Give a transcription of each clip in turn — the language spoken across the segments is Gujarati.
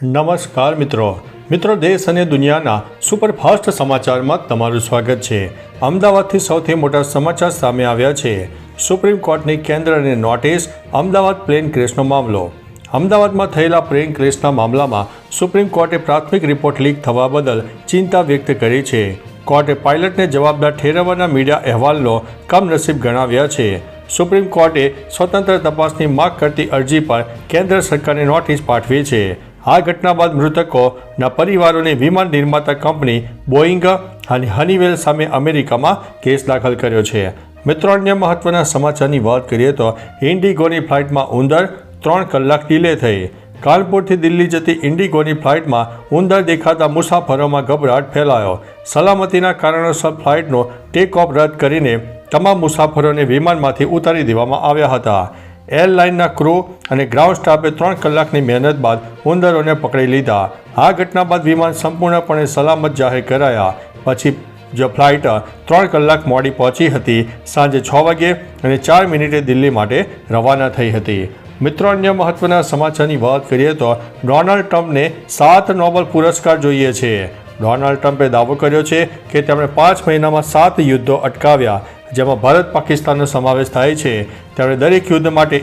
નમસ્કાર મિત્રો દેશ અને દુનિયાના સુપરફાસ્ટ સમાચારમાં તમારું સ્વાગત છે। અમદાવાદથી સૌથી મોટા સમાચાર સામે આવ્યા છે। સુપ્રીમ કોર્ટની કેન્દ્રની નોટિસ, અમદાવાદ પ્લેન ક્રેશનો મામલો। અમદાવાદમાં થયેલા પ્લેન ક્રેશના મામલામાં સુપ્રીમ કોર્ટે પ્રાથમિક રિપોર્ટ લીક થવા બદલ ચિંતા વ્યક્ત કરી છે। કોર્ટે પાયલટને જવાબદાર ઠેરવવાના મીડિયા અહેવાલનો કમનસીબ ગણાવ્યા છે। સુપ્રીમ કોર્ટે સ્વતંત્ર તપાસની માગ કરતી અરજી પર કેન્દ્ર સરકારને નોટિસ પાઠવી છે। આ ઘટના બાદ મૃતકોના પરિવારોને વિમાન નિર્માતા કંપની બોઇંગ અને હનીવેલ સામે અમેરિકામાં કેસ દાખલ કર્યો છે। મિત્રો, અન્ય મહત્વના સમાચારની વાત કરીએ તો ઇન્ડિગોની ફ્લાઇટમાં ઉંદર 3 કલાક ડિલે થઈ। કાનપુરથી દિલ્હી જતી ઇન્ડિગોની ફ્લાઇટમાં ઉંદર દેખાતા મુસાફરોમાં ગભરાટ ફેલાયો। સલામતીના કારણોસર ફ્લાઇટનો ટેક ઓફ રદ કરીને તમામ મુસાફરોને વિમાનમાંથી ઉતારી દેવામાં આવ્યા હતા। એરલાઇનના ક્રૂ અને ગ્રાઉન્ડ સ્ટાફે 3 કલાકની મહેનત બાદ ઉંદરોને પકડી લીધા। આ ઘટના બાદ વિમાન સંપૂર્ણપણે સલામત જાહેર કરાયા। પછી જો ફ્લાઇટ 3 કલાક મોડી પહોંચી હતી, સાંજે 6 વાગ્યે અને 4 મિનિટે દિલ્હી માટે રવાના થઈ હતી। મિત્રો, અન્ય મહત્વના સમાચારની વાત કરીએ તો ડોનાલ્ડ ટ્રમ્પને 7 નોબેલ પુરસ્કાર જોઈએ છે। ડોનાલ્ડ ટ્રમ્પે દાવો કર્યો છે કે તેમણે 5 મહિનામાં 7 યુદ્ધો અટકાવ્યા, જેમાં ભારત પાકિસ્તાનનો સમાવેશ થાય છે। તેમણે દરેક યુદ્ધ માટે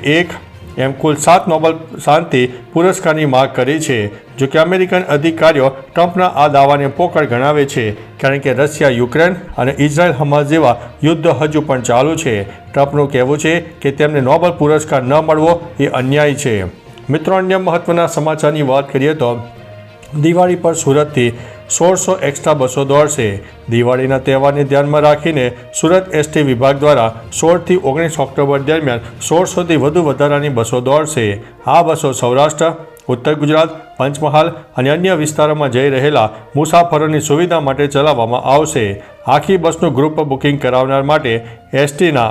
એમ કુલ 7 નોબેલ શાંતિ પુરસ્કારની માગ કરી છે। જો કે અમેરિકન અધિકારીઓ ટ્રમ્પના આ દાવાને પોકળ ગણાવે છે, કારણ કે રશિયા યુક્રેન અને ઇઝરાયલ હમાસ જેવા યુદ્ધો હજુ પણ ચાલુ છે। ટ્રમ્પનું કહેવું છે કે તેમને નોબેલ પુરસ્કાર ન મળવો એ અન્યાય છે। મિત્રો, અન્ય મહત્વના સમાચારની વાત કરીએ તો દિવાળી પર સુરતથી 1600 એક્સ્ટ્રા બસો દોડશે। દિવાળીના તહેવારને ધ્યાનમાં રાખીને સુરત એસટી વિભાગ દ્વારા 16 થી 19 ઓક્ટોબર દરમિયાન 1600થી વધુ વધારાની બસો દોડશે। આ બસો સૌરાષ્ટ્ર, ઉત્તર ગુજરાત, પંચમહાલ અને અન્ય વિસ્તારોમાં જઈ રહેલા મુસાફરોની સુવિધા માટે ચલાવવામાં આવશે। આખી બસનું ગ્રુપ બુકિંગ કરાવનાર માટે એસટીના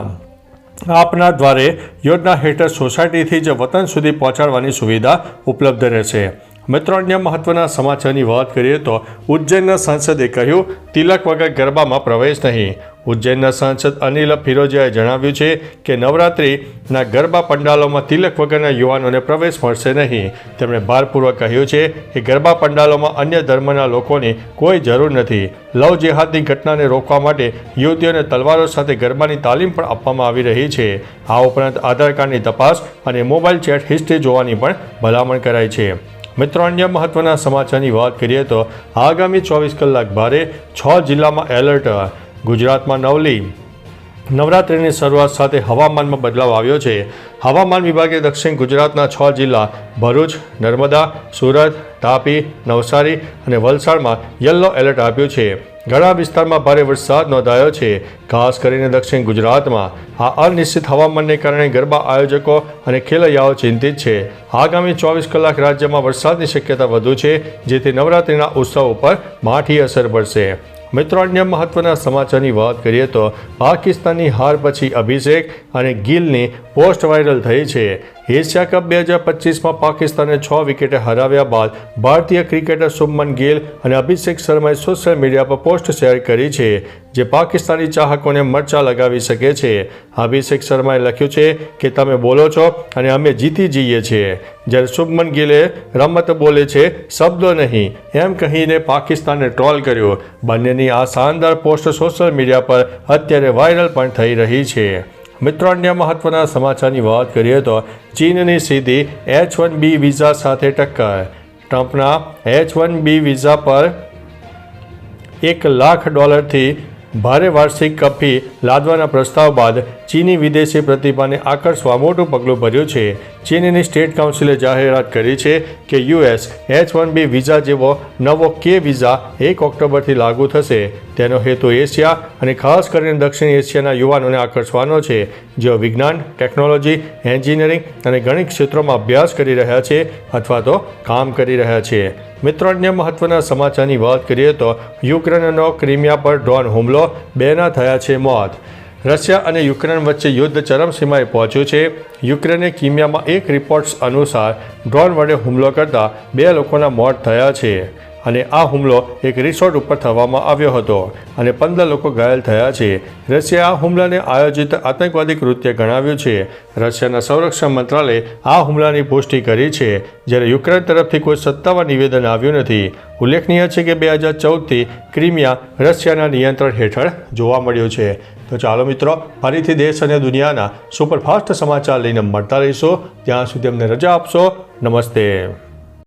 આપના દ્વારે યોજના હેઠળ સોસાયટીથી જ વતન સુધી પહોંચાડવાની સુવિધા ઉપલબ્ધ રહેશે। મિત્રો, અન્ય મહત્વના સમાચારની વાત કરીએ તો ઉજ્જૈનના સાંસદે કહ્યું, તિલક વગર ગરબામાં પ્રવેશ નહીં। ઉજ્જૈનના સાંસદ અનિલ ફિરોજિયાએ જણાવ્યું છે કે નવરાત્રિના ગરબા પંડાલોમાં તિલક વગરના યુવાનોને પ્રવેશ મળશે નહીં। તેમણે ભારપૂર્વક કહ્યું છે કે ગરબા પંડાલોમાં અન્ય ધર્મના લોકોની કોઈ જરૂર નથી। લવ જેહાદની ઘટનાને રોકવા માટે યુવતીઓને તલવારો સાથે ગરબાની તાલીમ પણ આપવામાં આવી રહી છે। આ ઉપરાંત આધાર કાર્ડની તપાસ અને મોબાઈલ ચેટ હિસ્ટ્રી જોવાની પણ ભલામણ કરાઈ છે। મિત્રો, અન્ય મહત્વના સમાચારની વાત કરીએ તો આગામી 24 કલાક ભારે 6 જિલ્લામાં એલર્ટ। ગુજરાતમાં નવરાત્રિની શરૂઆત સાથે હવામાનમાં બદલાવ આવ્યો છે। હવામાન વિભાગે દક્ષિણ ગુજરાતના 6 જિલ્લા ભરૂચ, નર્મદા, સુરત, તાપી, નવસારી અને વલસાડમાં યલો એલર્ટ આપ્યું છે। ઘણા વિસ્તારમાં ભારે વરસાદ નોંધાયો છે, ખાસ કરીને દક્ષિણ ગુજરાતમાં। આ અનિશ્ચિત હવામાનને કારણે ગરબા આયોજકો અને ખેલૈયાઓ ચિંતિત છે। આગામી 24 કલાક રાજ્યમાં વરસાદની શક્યતા વધુ છે, જેથી નવરાત્રિના ઉત્સવ ઉપર માઠી અસર પડશે। મિત્રો, અન્ય મહત્વના સમાચારની વાત કરીએ તો પાકિસ્તાનની હાર પછી અભિષેક અને ગિલની પોસ્ટ વાયરલ થઈ છે। એશિયા કપ 2025માં પાકિસ્તાને 6 વિકેટે હરાવ્યા બાદ ભારતીય ક્રિકેટર શુભમન ગિલ અને અભિષેક શર્માએ સોશિયલ મીડિયા પર પોસ્ટ શેર કરી છે, જે પાકિસ્તાની ચાહકોને મરચાં લગાવી શકે છે। અભિષેક શર્માએ લખ્યું છે કે તમે બોલો છો અને અમે જીતી જઈએ છીએ, જ્યારે શુભમન ગિલે રમત બોલે છે, શબ્દો નહીં, એમ કહીને પાકિસ્તાનને ટ્રોલ કર્યો। બંનેની આ શાનદાર પોસ્ટ સોશિયલ મીડિયા પર અત્યારે વાયરલ પણ થઈ રહી છે। મિત્રો, અન્ય મહત્વના સમાચારની વાત કરીએ તો ચીનની સીધી H-1B વિઝા સાથે ટક્કર। ટ્રમ્પના H-1B વિઝા પર $1 લાખ ભારે વાર્ષિક ફી લાદવાના પ્રસ્તાવ બાદ ચીની વિદેશી પ્રતિભાને આકર્ષવા મોટું પગલું ભર્યું છે। ચીનની સ્ટેટ કાઉન્સિલે જાહેરાત કરી છે કે US H-1B વિઝા જેવો નવો કે વિઝા 1 ઓક્ટોબરથી લાગુ થશે। તેનો હેતુ એશિયા અને ખાસ કરીને દક્ષિણ એશિયાના યુવાનોને આકર્ષવાનો છે, જેઓ વિજ્ઞાન, ટેકનોલોજી, એન્જિનિયરિંગ અને ગણિત ક્ષેત્રોમાં અભ્યાસ કરી રહ્યા છે અથવા તો કામ કરી રહ્યા છે। મિત્રો, અન્ય મહત્વના સમાચારની વાત કરીએ તો યુક્રેનનો ક્રિમિયા પર ડ્રોન હુમલો, 2ના થયા છે મોત। રશિયા અને યુક્રેન વચ્ચે યુદ્ધ ચરમસીમાએ પહોંચ્યું છે। યુક્રેને ક્રિમિયામાં એક રિપોર્ટ્સ અનુસાર ડ્રોન વડે હુમલો કરતા 2 લોકોના મોત થયા છે। અને આ હુમલો એક રિસોર્ટ ઉપર થવામાં આવ્યો હતો અને 15 લોકો ઘાયલ થયા છે. રશિયાએ આ હુમલાને આયોજિત આતંકવાદી કૃત્ય ગણાવ્યું છે. રશિયાના સંરક્ષણ મંત્રાલયે આ હુમલાની પુષ્ટિ કરી છે, જ્યારે યુક્રેન તરફથી કોઈ સત્તાવાર નિવેદન આવ્યું નથી. ઉલ્લેખનીય છે કે 2014થી ક્રિમિયા રશિયાના નિયંત્રણ હેઠળ જોવા મળ્યું છે. તો ચાલો મિત્રો, ફરીથી દેશ અને દુનિયાના સુપરફાસ્ટ સમાચાર લઈને મળતા રહીશું. ત્યાં સુધી અમને રજા આપશો. નમસ્તે.